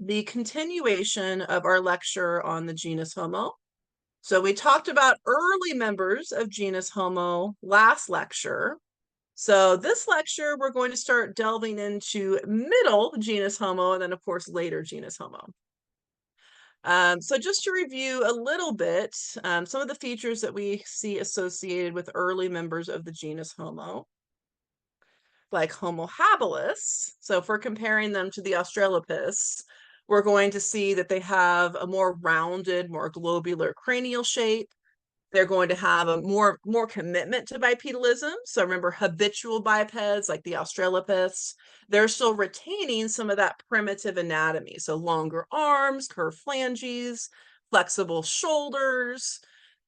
the continuation of our lecture on the genus Homo. So we talked about early members of genus Homo last lecture. So this lecture, we're going to start delving into middle genus Homo and then, of course, later genus Homo. So just to review a little bit, some of the features that we see associated with early members of the genus Homo, like Homo habilis. So if we're comparing them to the Australopiths, we're going to see that they have a more rounded, more globular cranial shape. They're going to have a more commitment to bipedalism. So remember, habitual bipeds like the Australopiths, they're still retaining some of that primitive anatomy. So longer arms, curved phalanges, flexible shoulders,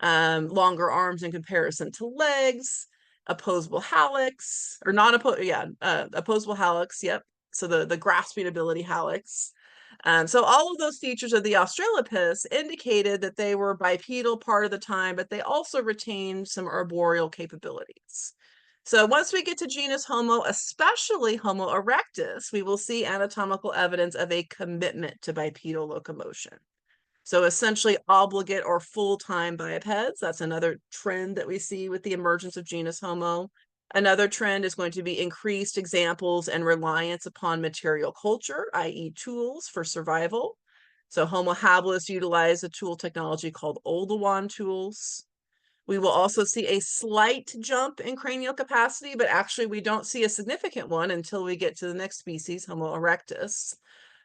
longer arms in comparison to legs, opposable hallux, or opposable hallux. Yep. So the grasping ability hallux. So all of those features of the Australopiths indicated that they were bipedal part of the time, but they also retained some arboreal capabilities. So once we get to genus Homo, especially Homo erectus, we will see anatomical evidence of a commitment to bipedal locomotion. So essentially obligate or full-time bipeds. That's another trend that we see with the emergence of genus Homo. Another trend is going to be increased examples and reliance upon material culture, i.e. tools for survival. So Homo habilis utilized a tool technology called Oldowan tools. We will also see a slight jump in cranial capacity, but actually we don't see a significant one until we get to the next species, Homo erectus.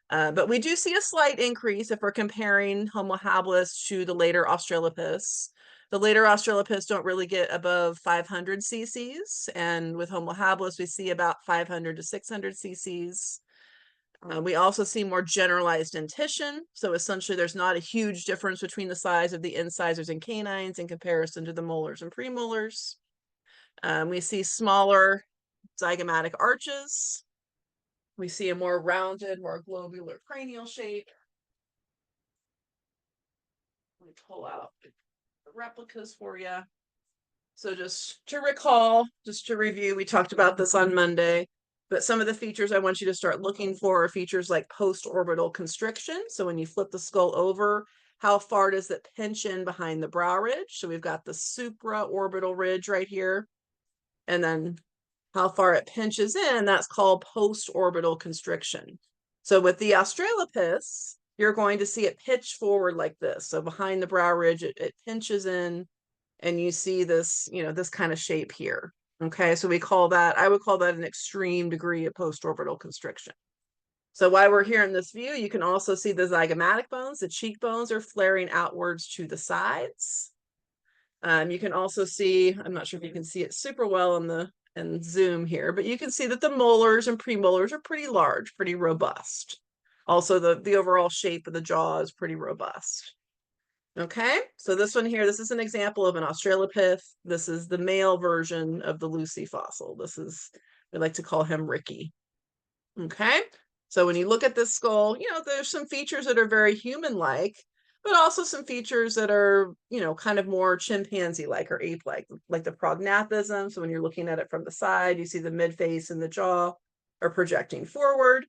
But we do see a slight increase if we're comparing Homo habilis to the later Australopiths. The later Australopiths don't really get above 500 cc's, and with Homo habilis, we see about 500 to 600 cc's. We also see more generalized dentition. So essentially, there's not a huge difference between the size of the incisors and canines in comparison to the molars and premolars. We see smaller zygomatic arches. We see a more rounded, more globular cranial shape. Let me pull out the replicas for you. So just to recall, just to review, we talked about this on Monday, but some of the features I want you to start looking for are features like post-orbital constriction. So when you flip the skull over, how far does it pinch in behind the brow ridge? So we've got the supraorbital ridge right here. And then how far it pinches in, that's called post-orbital constriction. So with the Australopiths, you're going to see it pitch forward like this. So behind the brow ridge, it pinches in, and you see this, this kind of shape here. Okay, so I would call that an extreme degree of post-orbital constriction. So while we're here in this view, you can also see the zygomatic bones. The cheekbones are flaring outwards to the sides. You can also see, I'm not sure if you can see it super well in zoom here, but you can see that the molars and premolars are pretty large, pretty robust. Also, the overall shape of the jaw is pretty robust. Okay, so this one here, this is an example of an Australopith. This is the male version of the Lucy fossil. We like to call him Ricky. Okay, so when you look at this skull, there's some features that are very human-like, but also some features that are, kind of more chimpanzee-like or ape-like, like the prognathism. So when you're looking at it from the side, you see the midface and the jaw are projecting forward.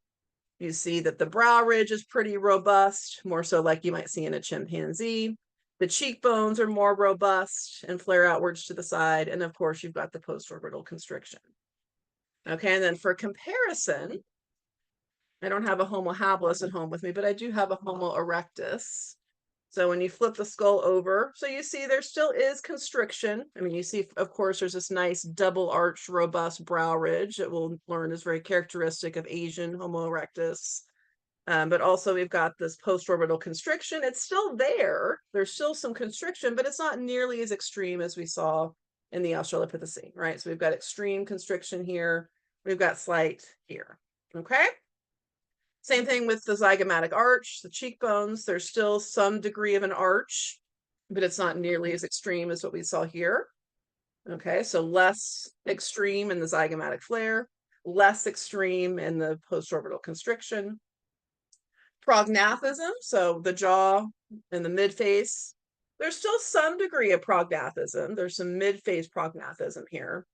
You see that the brow ridge is pretty robust, more so like you might see in a chimpanzee. The cheekbones are more robust and flare outwards to the side. And of course, you've got the post-orbital constriction. Okay, and then for comparison, I don't have a Homo habilis at home with me, but I do have a Homo erectus. So when you flip the skull over, so you see there still is constriction. I mean, you see, of course, there's this nice double arched, robust brow ridge that we'll learn is very characteristic of Asian Homo erectus. But also we've got this post-orbital constriction. It's still there. There's still some constriction, but it's not nearly as extreme as we saw in the Australopithecine, right? So we've got extreme constriction here. We've got slight here, okay? Same thing with the zygomatic arch, the cheekbones. There's still some degree of an arch, but it's not nearly as extreme as what we saw here. Okay, so less extreme in the zygomatic flare, less extreme in the post-orbital constriction. Prognathism, so the jaw and the midface. There's still some degree of prognathism. There's some midface prognathism here.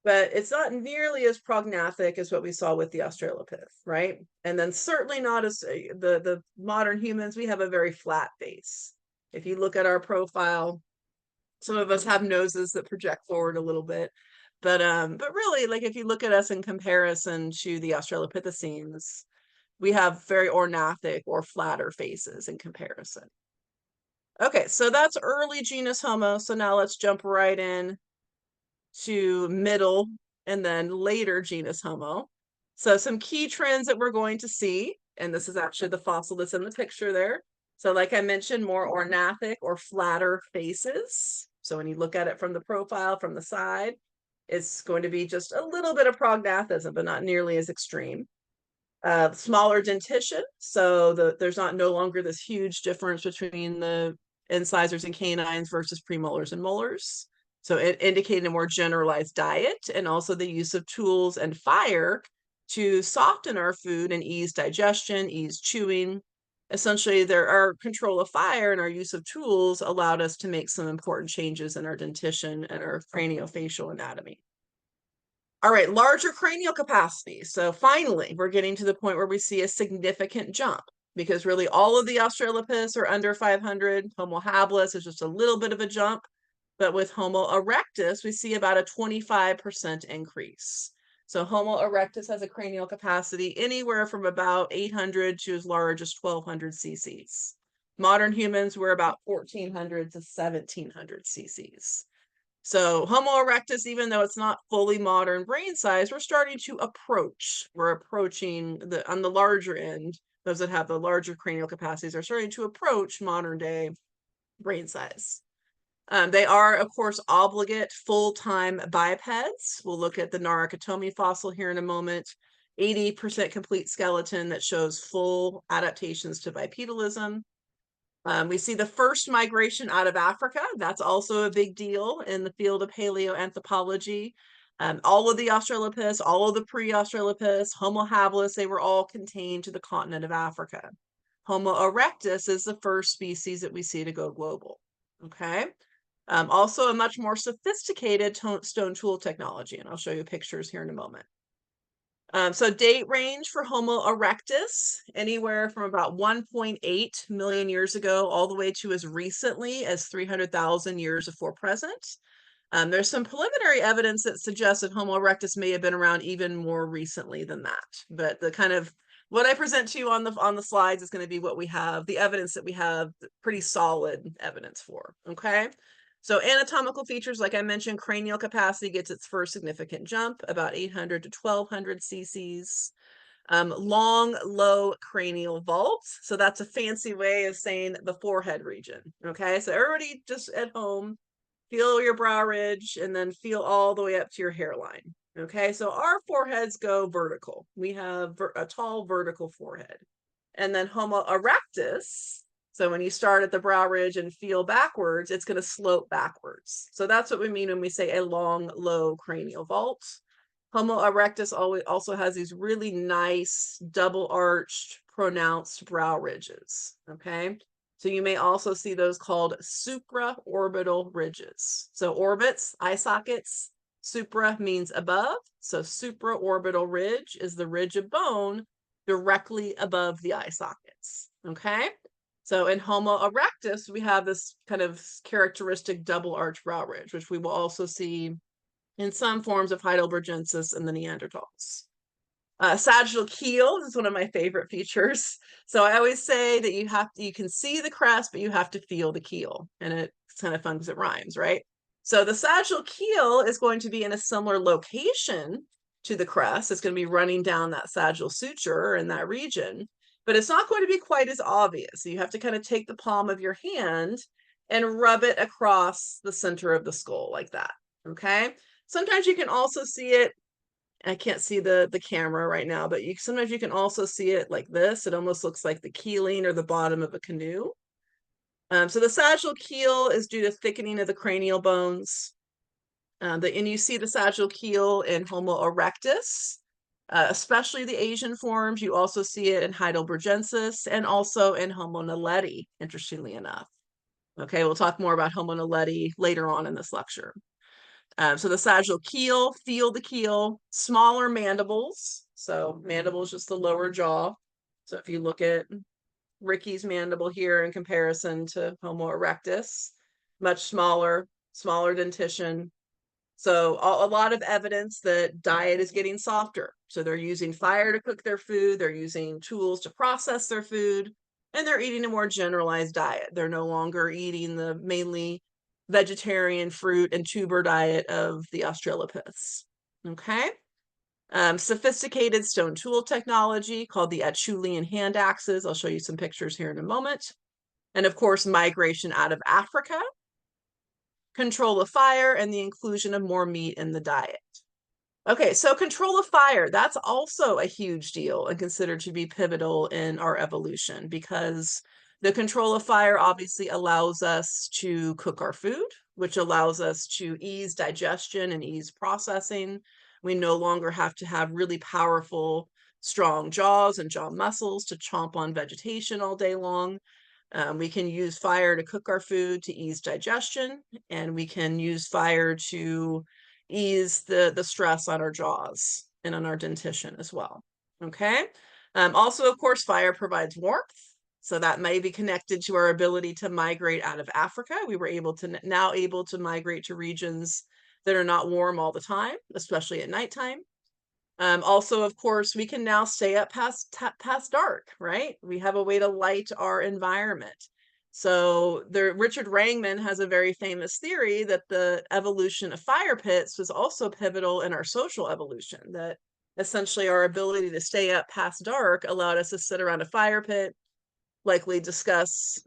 but it's not nearly as prognathic as what we saw with the Australopith, right? And then certainly not as the modern humans, we have a very flat face. If you look at our profile, some of us have noses that project forward a little bit. But really, like if you look at us in comparison to the Australopithecines, we have very ornathic or flatter faces in comparison. Okay, so that's early genus Homo. So now let's jump right in to middle and then later genus Homo. So some key trends that we're going to see, and this is actually the fossil that's in the picture there. So like I mentioned, more ornathic or flatter faces. So when you look at it from the profile, from the side, it's going to be just a little bit of prognathism, but not nearly as extreme. Smaller dentition, so there's no longer this huge difference between the incisors and canines versus premolars and molars. So it indicated a more generalized diet and also the use of tools and fire to soften our food and ease digestion, ease chewing. Essentially, our control of fire and our use of tools allowed us to make some important changes in our dentition and our craniofacial anatomy. All right, larger cranial capacity. So finally, we're getting to the point where we see a significant jump because really all of the Australopiths are under 500. Homo habilis is just a little bit of a jump. But with Homo erectus, we see about a 25% increase. So Homo erectus has a cranial capacity anywhere from about 800 to as large as 1200 cc's. Modern humans were about 1400 to 1700 cc's. So Homo erectus, even though it's not fully modern brain size, we're starting to approach. We're approaching on the larger end. Those that have the larger cranial capacities are starting to approach modern day brain size. They are, of course, obligate full-time bipeds. We'll look at the Narukatomi fossil here in a moment. 80% complete skeleton that shows full adaptations to bipedalism. We see the first migration out of Africa. That's also a big deal in the field of paleoanthropology. All of the Australopiths, all of the pre-Australopiths, Homo habilis, they were all contained to the continent of Africa. Homo erectus is the first species that we see to go global. Okay. Also a much more sophisticated stone tool technology, and I'll show you pictures here in a moment. So date range for Homo erectus, anywhere from about 1.8 million years ago all the way to as recently as 300,000 years before present. There's some preliminary evidence that suggests that Homo erectus may have been around even more recently than that. But the kind of what I present to you on the slides is going to be what we have, the evidence that we have pretty solid evidence for. Okay. So anatomical features, like I mentioned, cranial capacity gets its first significant jump, about 800 to 1200 cc's. Long, low cranial vaults. So that's a fancy way of saying the forehead region. Okay, so everybody just at home, feel your brow ridge and then feel all the way up to your hairline. Okay, so our foreheads go vertical. We have a tall vertical forehead. And then Homo erectus, so when you start at the brow ridge and feel backwards, it's going to slope backwards. So that's what we mean when we say a long, low cranial vault. Homo erectus also has these really nice double-arched, pronounced brow ridges. Okay, so you may also see those called supraorbital ridges. So orbits, eye sockets, supra means above. So supraorbital ridge is the ridge of bone directly above the eye sockets. Okay. So in Homo erectus, we have this kind of characteristic double arch brow ridge, which we will also see in some forms of Heidelbergensis and the Neanderthals. Sagittal keel is one of my favorite features. So I always say that you can see the crest, but you have to feel the keel. And it's kind of fun because it rhymes, right? So the sagittal keel is going to be in a similar location to the crest. It's going to be running down that sagittal suture in that region, but it's not going to be quite as obvious. So you have to kind of take the palm of your hand and rub it across the center of the skull like that. Okay. Sometimes you can also see it. I can't see the camera right now, but sometimes you can also see it like this. It almost looks like the keeling or the bottom of a canoe. So the sagittal keel is due to thickening of the cranial bones. And you see the sagittal keel in Homo erectus, especially the Asian forms. You also see it in Heidelbergensis and also in Homo naledi, interestingly enough. Okay, we'll talk more about Homo naledi later on in this lecture. So the sagittal keel, feel the keel, smaller mandibles. So mandible is just the lower jaw. So if you look at Ricky's mandible here in comparison to Homo erectus, much smaller, smaller dentition. So a lot of evidence that diet is getting softer. So they're using fire to cook their food, they're using tools to process their food, and they're eating a more generalized diet. They're no longer eating the mainly vegetarian fruit and tuber diet of the Australopiths. Okay. Sophisticated stone tool technology called the Acheulean hand axes. I'll show you some pictures here in a moment. And of course, migration out of Africa, control of fire, and the inclusion of more meat in the diet. Okay, so control of fire, that's also a huge deal and considered to be pivotal in our evolution because the control of fire obviously allows us to cook our food, which allows us to ease digestion and ease processing. We no longer have to have really powerful, strong jaws and jaw muscles to chomp on vegetation all day long. We can use fire to cook our food to ease digestion, and we can use fire to ease the stress on our jaws and on our dentition as well. Okay. Also, of course, fire provides warmth. So that may be connected to our ability to migrate out of Africa. We were able to now able to migrate to regions that are not warm all the time, especially at nighttime. Also, of course, we can now stay up past dark, right? We have a way to light our environment. So Richard Wrangman has a very famous theory that the evolution of fire pits was also pivotal in our social evolution, that essentially our ability to stay up past dark allowed us to sit around a fire pit, likely discuss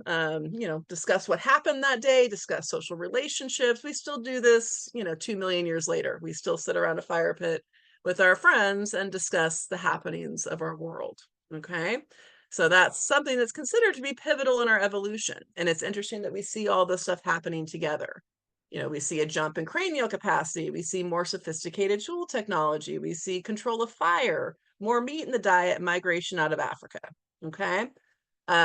discuss what happened that day, discuss social relationships. We still do this 2 million years later. We still sit around a fire pit with our friends and discuss the happenings of our world. Okay, so that's something that's considered to be pivotal in our evolution, and it's interesting that we see all this stuff happening together. We see a jump in cranial capacity, we see more sophisticated tool technology, we see control of fire, more meat in the diet, migration out of Africa. Okay.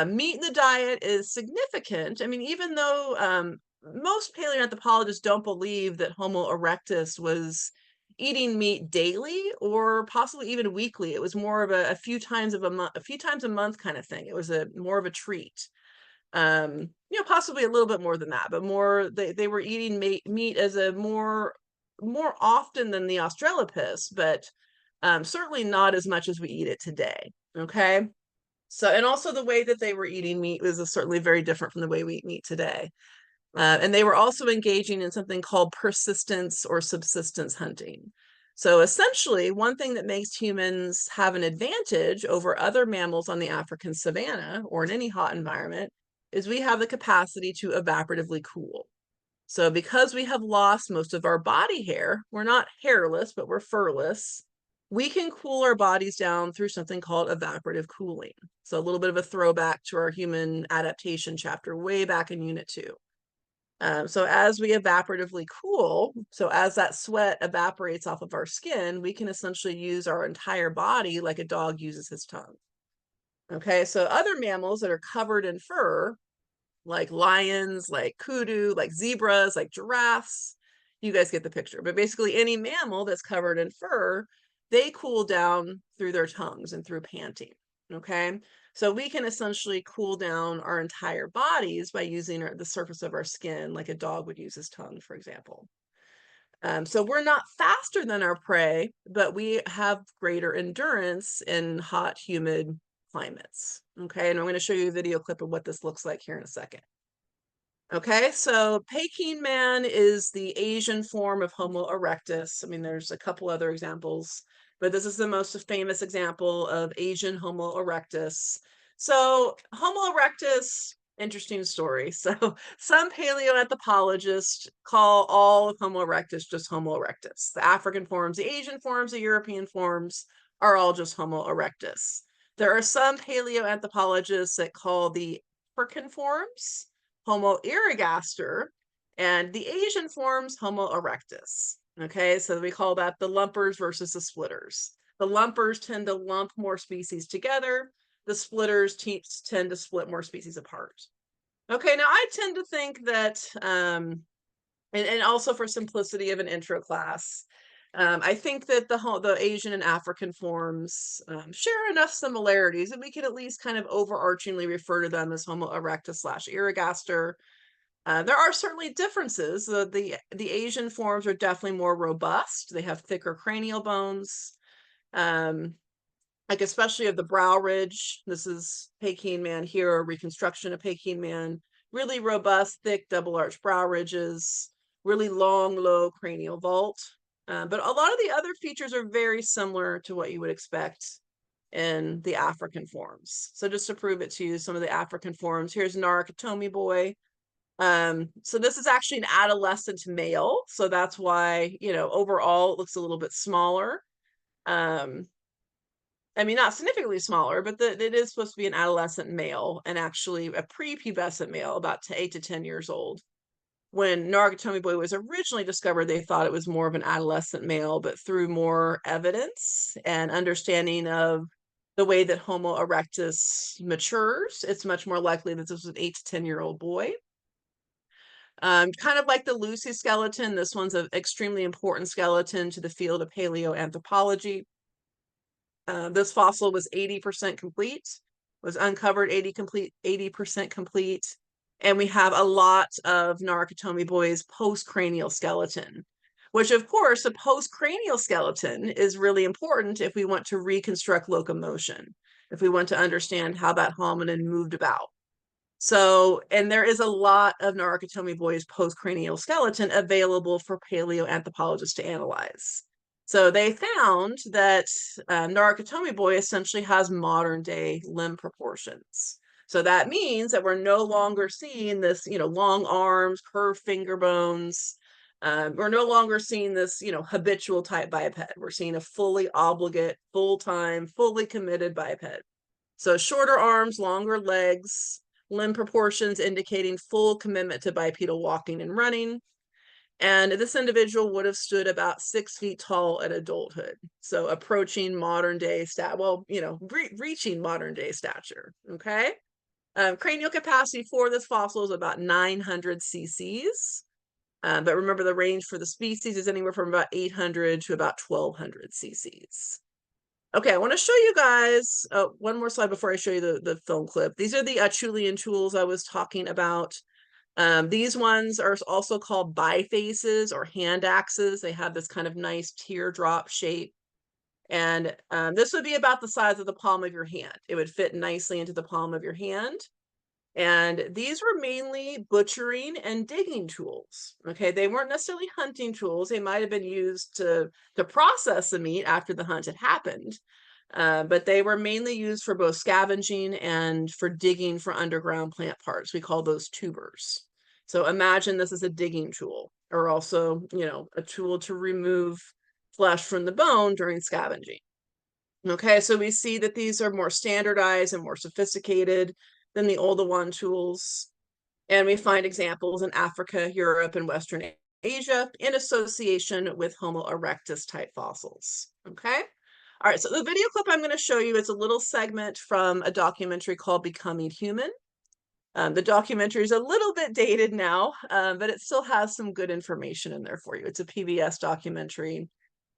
Meat in the diet is significant. I mean, even though most paleoanthropologists don't believe that Homo erectus was eating meat daily or possibly even weekly. It was more of a few times a month kind of thing. It was more of a treat. Possibly a little bit more than that, but more they were eating meat as a more often than the Australopiths, but certainly not as much as we eat it today. Okay. So, and also the way that they were eating meat was certainly very different from the way we eat meat today. And they were also engaging in something called persistence or subsistence hunting. So essentially, one thing that makes humans have an advantage over other mammals on the African savanna or in any hot environment is we have the capacity to evaporatively cool. So because we have lost most of our body hair, we're not hairless, but we're furless. We can cool our bodies down through something called evaporative cooling. So a little bit of a throwback to our human adaptation chapter way back in Unit 2. So as we evaporatively cool, so as that sweat evaporates off of our skin, we can essentially use our entire body like a dog uses his tongue. Okay, so other mammals that are covered in fur, like lions, like kudu, like zebras, like giraffes, you guys get the picture. But basically any mammal that's covered in fur, they cool down through their tongues and through panting. Okay, so we can essentially cool down our entire bodies by using the surface of our skin like a dog would use his tongue, for example. So we're not faster than our prey, but we have greater endurance in hot, humid climates. Okay, and I'm going to show you a video clip of what this looks like here in a second. Okay, so Peking man is the Asian form of Homo erectus. I mean, there's a couple other examples, but this is the most famous example of Asian Homo erectus. So Homo erectus, interesting story. So some paleoanthropologists call all of Homo erectus just Homo erectus. The African forms, the Asian forms, the European forms are all just Homo erectus. There are some paleoanthropologists that call the African forms Homo ergaster, and the Asian forms Homo erectus. Okay, so we call that the lumpers versus the splitters. The lumpers tend to lump more species together. The splitters tend to split more species apart. Okay, now I tend to think that and also for simplicity of an intro class. I think that the Asian and African forms share enough similarities that we can at least kind of overarchingly refer to them as Homo erectus slash ergaster. There are certainly differences. The Asian forms are definitely more robust. They have thicker cranial bones, like especially of the brow ridge. This is Peking man here, a reconstruction of Peking man. Really robust, thick, double arch brow ridges, really long, low cranial vault. But a lot of the other features are very similar to what you would expect in the African forms. So just to prove it to you, some of the African forms, here's Narukatomi boy. So this is actually an adolescent male. So that's why, overall it looks a little bit smaller. I mean, not significantly smaller, but it is supposed to be an adolescent male and actually a prepubescent male, about 8 to 10 years old. When Narukatomi boy was originally discovered, they thought it was more of an adolescent male, but through more evidence and understanding of the way that Homo erectus matures, it's much more likely that this was an 8 to 10-year-old boy. Kind of like the Lucy skeleton, this one's an extremely important skeleton to the field of paleoanthropology. This fossil was 80% complete, was uncovered 80% complete. And we have a lot of Narukatomi boy's postcranial skeleton, which of course, a postcranial skeleton is really important if we want to reconstruct locomotion, if we want to understand how that hominin moved about. So, and there is a lot of Narukatomi boy's postcranial skeleton available for paleoanthropologists to analyze. So they found that Narukatomi boy essentially has modern day limb proportions. So that means that we're no longer seeing this, long arms, curved finger bones. We're no longer seeing this, habitual type biped. We're seeing a fully obligate, full-time, fully committed biped. So shorter arms, longer legs, limb proportions indicating full commitment to bipedal walking and running. And this individual would have stood about 6 feet tall at adulthood. So approaching modern day reaching modern day stature. Okay. Cranial capacity for this fossil is about 900 cc's. But remember, the range for the species is anywhere from about 800 to about 1200 cc's. Okay, I want to show you guys one more slide before I show you the film clip. These are the Acheulean tools I was talking about. These ones are also called bifaces or hand axes. They have this kind of nice teardrop shape. And this would be about the size of the palm of your hand. It would fit nicely into the palm of your hand. And these were mainly butchering and digging tools. Okay, they weren't necessarily hunting tools. They might have been used to process the meat after the hunt had happened. But they were mainly used for both scavenging and for digging for underground plant parts. We call those tubers. So imagine this is a digging tool, or also, a tool to remove flesh from the bone during scavenging. Okay, so we see that these are more standardized and more sophisticated than the Oldowan tools. And we find examples in Africa, Europe, and Western Asia in association with Homo erectus type fossils. Okay. All right, so the video clip I'm going to show you is a little segment from a documentary called Becoming Human. The documentary is a little bit dated now, but it still has some good information in there for you. It's a PBS documentary.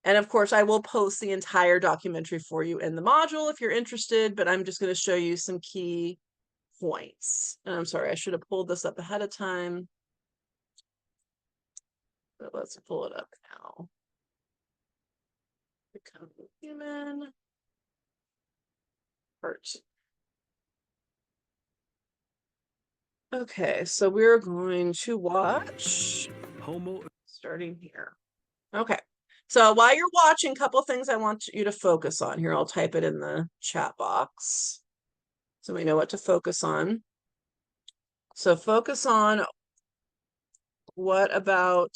And of course, I will post the entire documentary for you in the module if you're interested, but I'm just going to show you some key points. And I'm sorry, I should have pulled this up ahead of time. But let's pull it up now. Become Human. Part. Okay, so we're going to watch Homo starting here. Okay, so while you're watching, a couple things I want you to focus on here. I'll type it in the chat box so we know what to focus on. So focus on what about,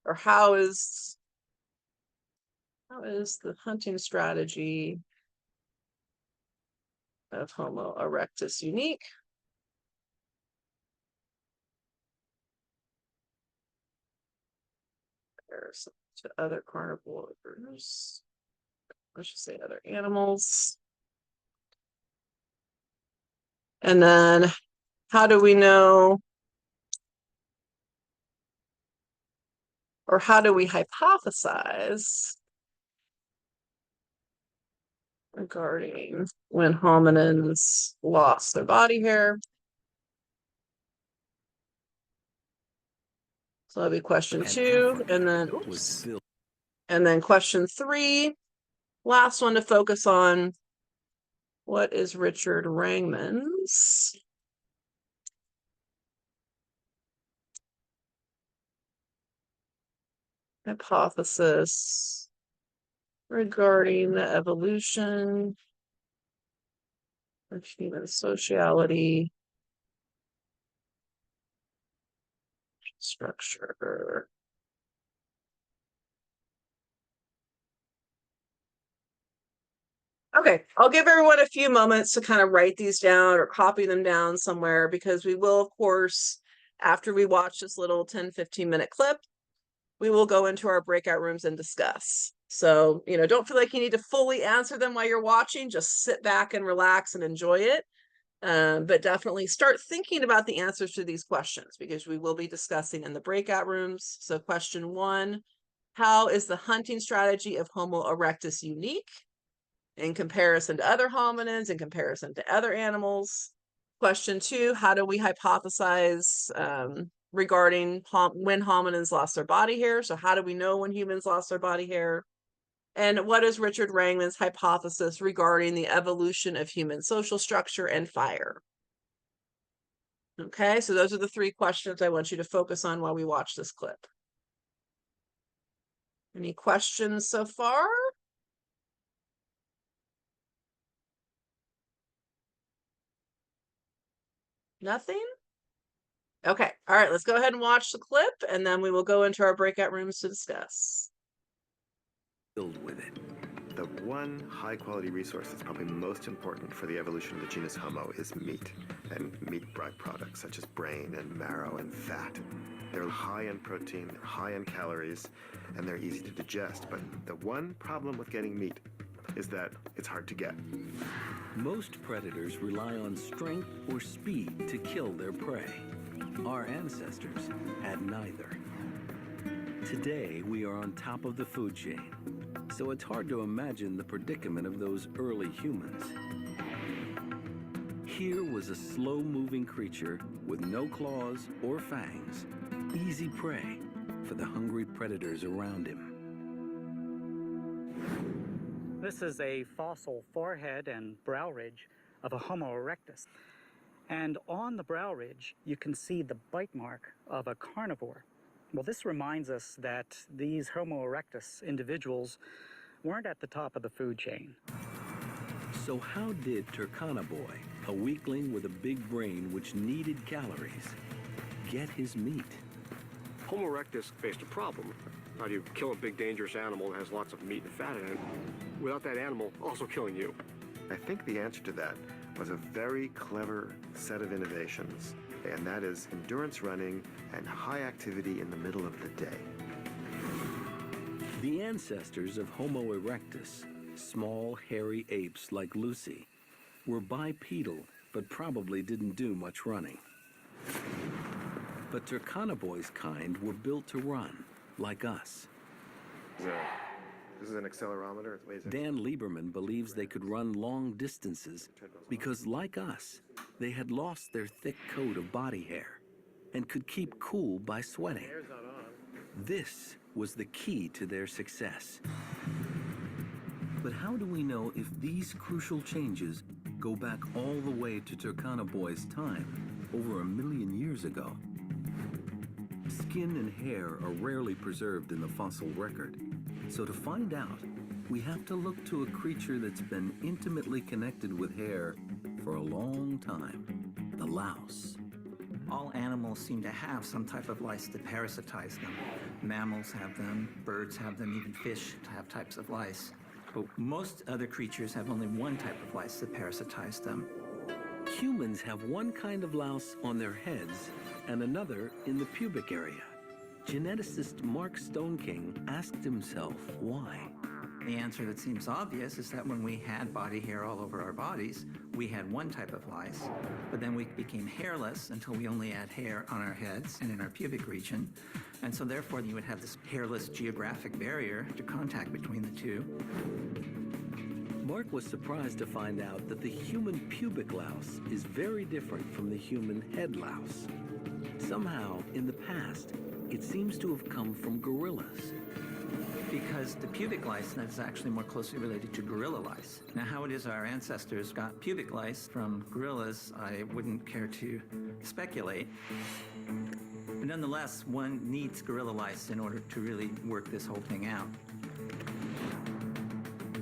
or how is the hunting strategy of Homo erectus unique? Comparison to other carnivores. Let's just say other animals. And then how do we know or how do we hypothesize regarding when hominins lost their body hair? So that'll be question 2, and then and then question 3, last one to focus on. What is Richard Wrangman's hypothesis regarding the evolution of human sociality structure? Okay, I'll give everyone a few moments to kind of write these down or copy them down somewhere, because we will, of course, after we watch this little 10-15-minute clip, we will go into our breakout rooms and discuss. So, don't feel like you need to fully answer them while you're watching. Just sit back and relax and enjoy it. But definitely start thinking about the answers to these questions, because we will be discussing in the breakout rooms. So question 1, how is the hunting strategy of Homo erectus unique in comparison to other hominins, in comparison to other animals? Question 2, how do we hypothesize regarding when hominins lost their body hair? So how do we know when humans lost their body hair? And what is Richard Wrangman's hypothesis regarding the evolution of human social structure and fire? Okay, so those are the 3 questions I want you to focus on while we watch this clip. Any questions so far? Nothing? Okay, all right, let's go ahead and watch the clip, and then we will go into our breakout rooms to discuss. Filled with it. The one high-quality resource that's probably most important for the evolution of the genus Homo is meat, and meat byproducts such as brain and marrow and fat. They're high in protein, high in calories, and they're easy to digest. But the one problem with getting meat is that it's hard to get. Most predators rely on strength or speed to kill their prey. Our ancestors had neither. Today, we are on top of the food chain, so it's hard to imagine the predicament of those early humans. Here was a slow-moving creature with no claws or fangs, easy prey for the hungry predators around him. This is a fossil forehead and brow ridge of a Homo erectus. And on the brow ridge, you can see the bite mark of a carnivore. Well, this reminds us that these Homo erectus individuals weren't at the top of the food chain. So how did Turkana Boy, a weakling with a big brain which needed calories, get his meat? Homo erectus faced a problem. How do you kill a big dangerous animal that has lots of meat and fat in it without that animal also killing you? I think the answer to that was a very clever set of innovations, and that is endurance running and high activity in the middle of the day. The ancestors of Homo erectus, small, hairy apes like Lucy, were bipedal, but probably didn't do much running. But Turkana Boy's kind were built to run, like us. This is an accelerometer. It weighs Dan Lieberman believes they could run long distances because, like us, they had lost their thick coat of body hair and could keep cool by sweating. This was the key to their success. But how do we know if these crucial changes go back all the way to Turkana Boy's time, over 1 million years ago? Skin and hair are rarely preserved in the fossil record. So to find out, we have to look to a creature that's been intimately connected with hair for a long time, the louse. All animals seem to have some type of lice that parasitize them. Mammals have them, birds have them, even fish have types of lice. But most other creatures have only one type of lice that parasitize them. Humans have one kind of louse on their heads and another in the pubic area. Geneticist Mark Stoneking asked himself why. The answer that seems obvious is that when we had body hair all over our bodies, we had one type of lice, but then we became hairless until we only had hair on our heads and in our pubic region. And so therefore you would have this hairless geographic barrier to contact between the two. Mark was surprised to find out that the human pubic louse is very different from the human head louse. Somehow, in the past, it seems to have come from gorillas. Because the pubic lice is actually more closely related to gorilla lice. Now, how it is our ancestors got pubic lice from gorillas, I wouldn't care to speculate. But nonetheless, one needs gorilla lice in order to really work this whole thing out.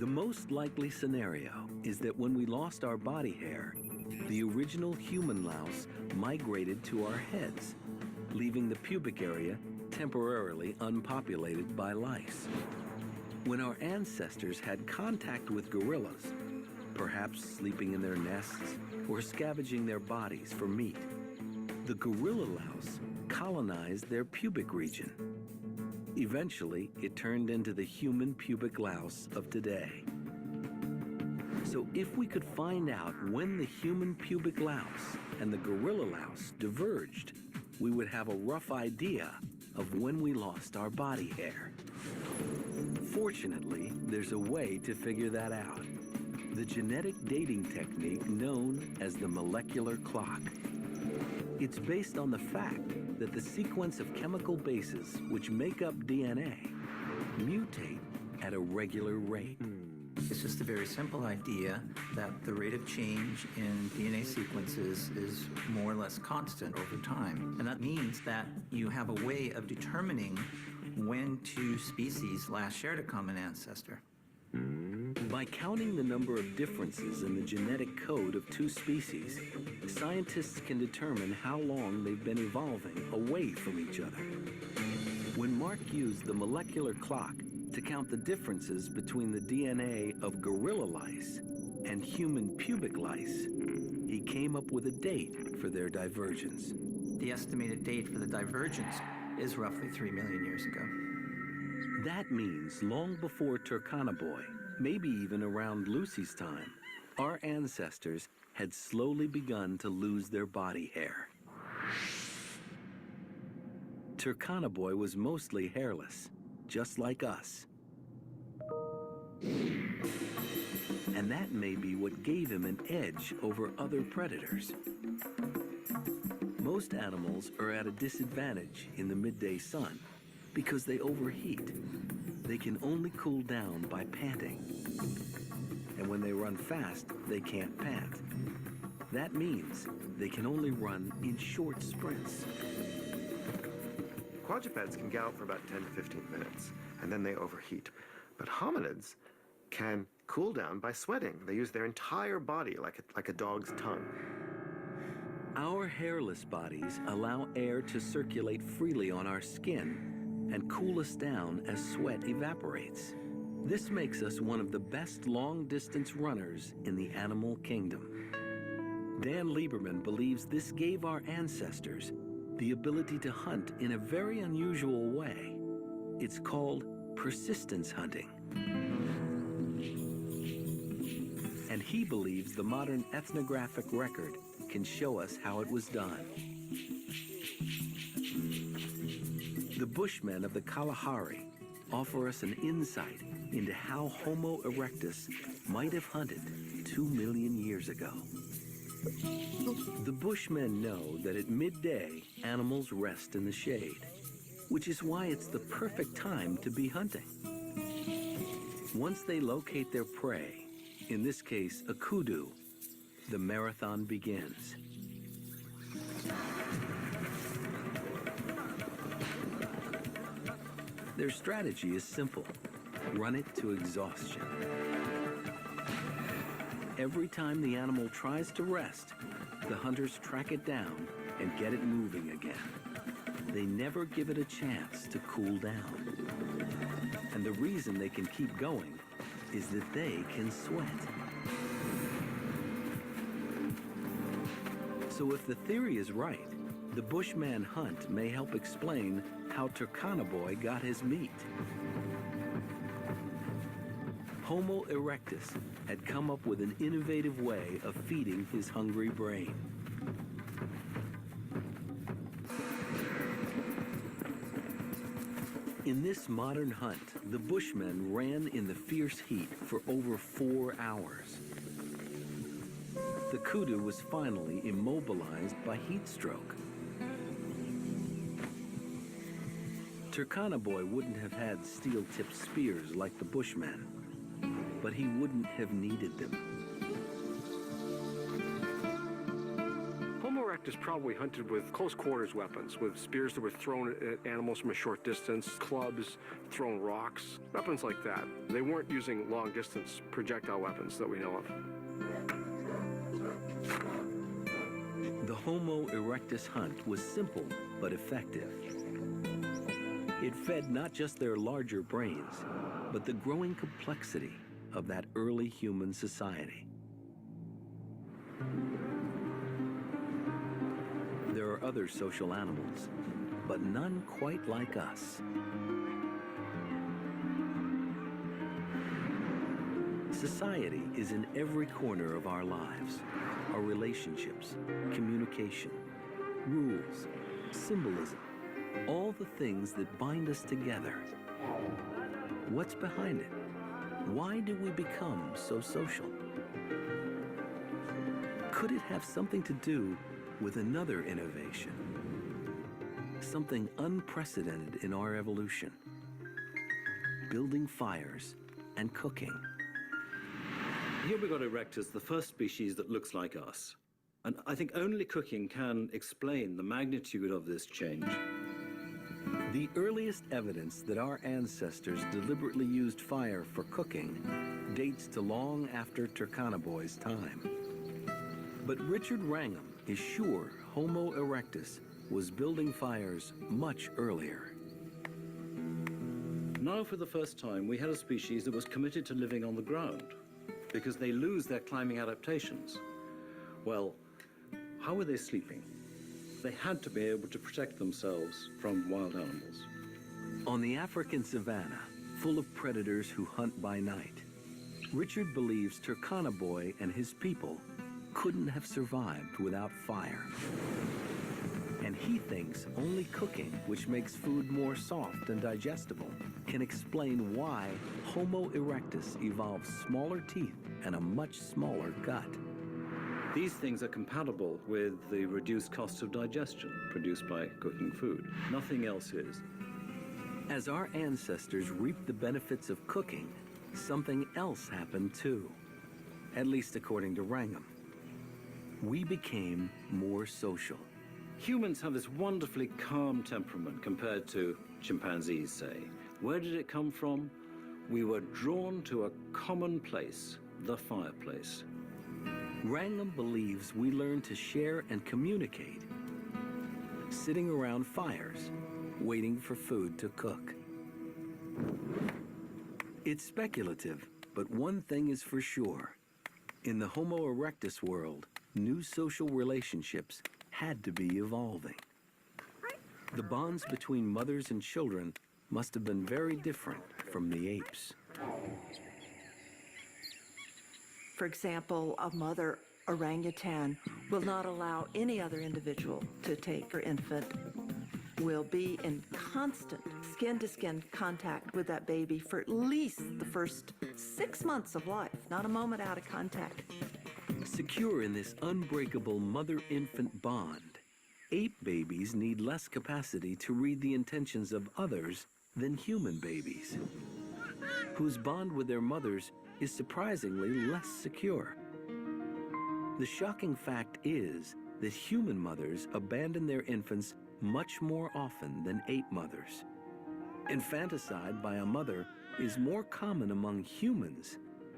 The most likely scenario is that when we lost our body hair, the original human louse migrated to our heads, leaving the pubic area temporarily unpopulated by lice. When our ancestors had contact with gorillas, perhaps sleeping in their nests or scavenging their bodies for meat, the gorilla louse colonized their pubic region. Eventually, it turned into the human pubic louse of today. So if we could find out when the human pubic louse and the gorilla louse diverged, we would have a rough idea of when we lost our body hair. Fortunately, there's a way to figure that out. The genetic dating technique known as the molecular clock. It's based on the fact that the sequence of chemical bases which make up DNA mutate at a regular rate. It's just a very simple idea that the rate of change in DNA sequences is more or less constant over time. And that means that you have a way of determining when two species last shared a common ancestor. By counting the number of differences in the genetic code of two species, scientists can determine how long they've been evolving away from each other. When Mark used the molecular clock to count the differences between the DNA of gorilla lice and human pubic lice, he came up with a date for their divergence. The estimated date for the divergence is roughly 3 million years ago. That means long before Turkana-boy, maybe even around Lucy's time, our ancestors had slowly begun to lose their body hair. Turkana-boy was mostly hairless, just like us. And that may be what gave him an edge over other predators. Most animals are at a disadvantage in the midday sun because they overheat. They can only cool down by panting. And when they run fast, they can't pant. That means they can only run in short sprints. Quadrupeds can gallop for about 10 to 15 minutes, and then they overheat. But hominids can cool down by sweating. They use their entire body like a dog's tongue. Our hairless bodies allow air to circulate freely on our skin and cool us down as sweat evaporates. This makes us one of the best long-distance runners in the animal kingdom. Dan Lieberman believes this gave our ancestors the ability to hunt in a very unusual way. It's called persistence hunting. And he believes the modern ethnographic record can show us how it was done. The Bushmen of the Kalahari offer us an insight into how Homo erectus might have hunted 2 million years ago. The Bushmen know that at midday, animals rest in the shade, which is why it's the perfect time to be hunting. Once they locate their prey, in this case a kudu, the marathon begins. Their strategy is simple: run it to exhaustion. Every time the animal tries to rest, the hunters track it down and get it moving again. They never give it a chance to cool down. And the reason they can keep going is that they can sweat. So if the theory is right, the Bushman hunt may help explain how Turkana-boy got his meat. Homo erectus had come up with an innovative way of feeding his hungry brain. In this modern hunt, the Bushmen ran in the fierce heat for over 4 hours. The kudu was finally immobilized by heat stroke. Turkana Boy wouldn't have had steel-tipped spears like the Bushmen, but he wouldn't have needed them. Homo erectus probably hunted with close-quarters weapons, with spears that were thrown at animals from a short distance, clubs, thrown rocks, weapons like that. They weren't using long-distance projectile weapons that we know of. The Homo erectus hunt was simple but effective. It fed not just their larger brains, but the growing complexity of that early human society. There are other social animals, but none quite like us. Society is in every corner of our lives. Our relationships, communication, rules, symbolism, all the things that bind us together. What's behind it? Why do we become so social? Could it have something to do with another innovation? Something unprecedented in our evolution. Building fires and cooking. Here we've got erectus, the first species that looks like us. And I think only cooking can explain the magnitude of this change. The earliest evidence that our ancestors deliberately used fire for cooking dates to long after Turkana Boy's time. But Richard Wrangham is sure Homo erectus was building fires much earlier. Now, for the first time, we had a species that was committed to living on the ground because they lose their climbing adaptations. Well, how were they sleeping? They had to be able to protect themselves from wild animals. On the African savanna, full of predators who hunt by night, Richard believes Turkana Boy and his people couldn't have survived without fire. And he thinks only cooking, which makes food more soft and digestible, can explain why Homo erectus evolved smaller teeth and a much smaller gut. These things are compatible with the reduced cost of digestion produced by cooking food. Nothing else is. As our ancestors reaped the benefits of cooking, something else happened too, at least according to Wrangham. We became more social. Humans have this wonderfully calm temperament compared to chimpanzees, say. Where did it come from? We were drawn to a common place, the fireplace. Wrangham believes we learn to share and communicate, sitting around fires, waiting for food to cook. It's speculative, but one thing is for sure. In the Homo erectus world, new social relationships had to be evolving. The bonds between mothers and children must have been very different from the apes. For example, a mother orangutan will not allow any other individual to take her infant, will be in constant skin-to-skin contact with that baby for at least the first 6 months of life, not a moment out of contact. Secure in this unbreakable mother-infant bond, ape babies need less capacity to read the intentions of others than human babies, whose bond with their mothers is surprisingly less secure. The shocking fact is that human mothers abandon their infants much more often than ape mothers. Infanticide by a mother is more common among humans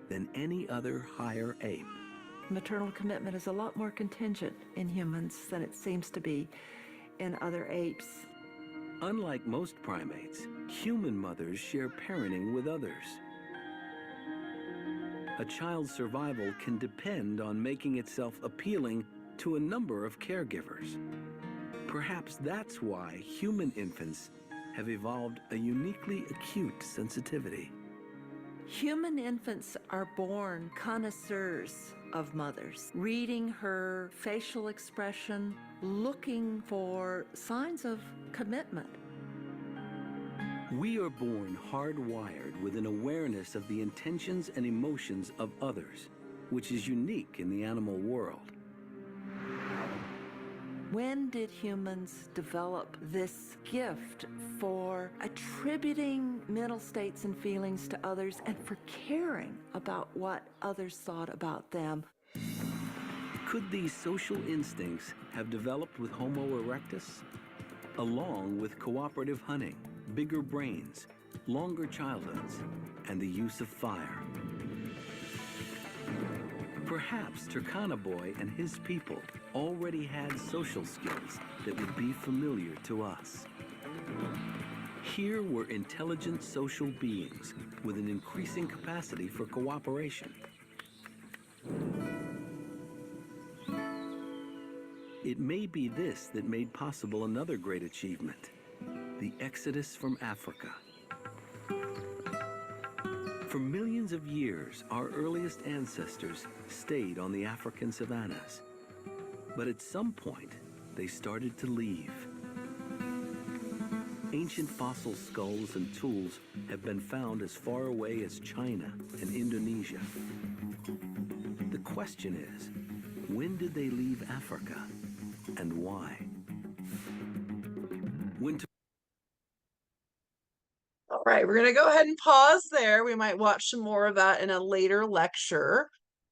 than any other higher ape. Maternal commitment is a lot more contingent in humans than it seems to be in other apes. Unlike most primates, human mothers share parenting with others. A child's survival can depend on making itself appealing to a number of caregivers. Perhaps that's why human infants have evolved a uniquely acute sensitivity. Human infants are born connoisseurs of mothers, reading her facial expression, looking for signs of commitment. We are born hardwired with an awareness of the intentions and emotions of others, which is unique in the animal world. When did humans develop this gift for attributing mental states and feelings to others and for caring about what others thought about them? Could these social instincts have developed with Homo erectus? Along with cooperative hunting, bigger brains, longer childhoods, and the use of fire. Perhaps Turkana Boy and his people already had social skills that would be familiar to us. Here were intelligent social beings with an increasing capacity for cooperation. It may be this that made possible another great achievement, the exodus from Africa. For millions of years, our earliest ancestors stayed on the African savannas. But at some point, they started to leave. Ancient fossil skulls and tools have been found as far away as China and Indonesia. The question is, when did they leave Africa and why? All right, we're going to go ahead and pause there. We might watch some more of that in a later lecture.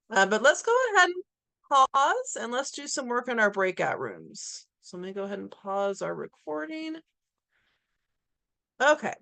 But let's go ahead and pause and let's do some work in our breakout rooms. So let me go ahead and pause our recording. Okay,